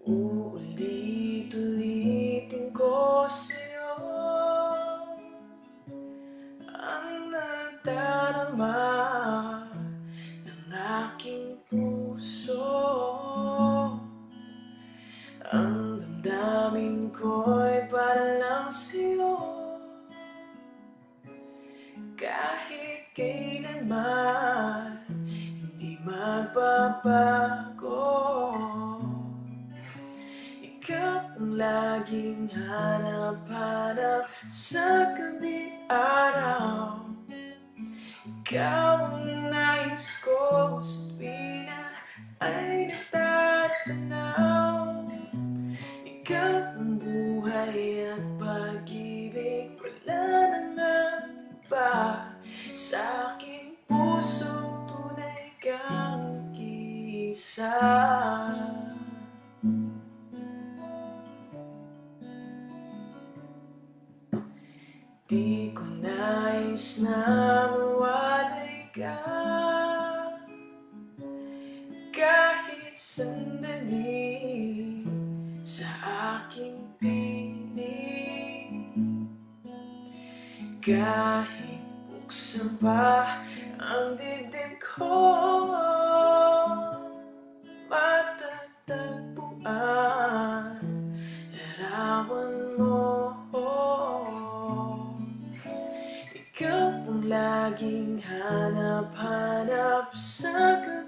Uulit-ulitin ko sa'yo ang nadarama ng aking puso. Ang damdamin ko'y para lang sa'yo, kahit kailanman hindi magbabago. Ikaw ang laging hanap-hanap sa gabi araw. Ikaw ang nais ko sa tuwina ay natatanaw. Ikaw ang buhay at pag-ibig, wala nang iba. Sa aking puso tunay kang nag-iisa. Di ko nais na mawalay ka kahit sandali sa aking piling. Kahit buksan pa ang dibdib ko, matatagpuan larawan mo. Ikaw ang laging hanap-hanap sa gabi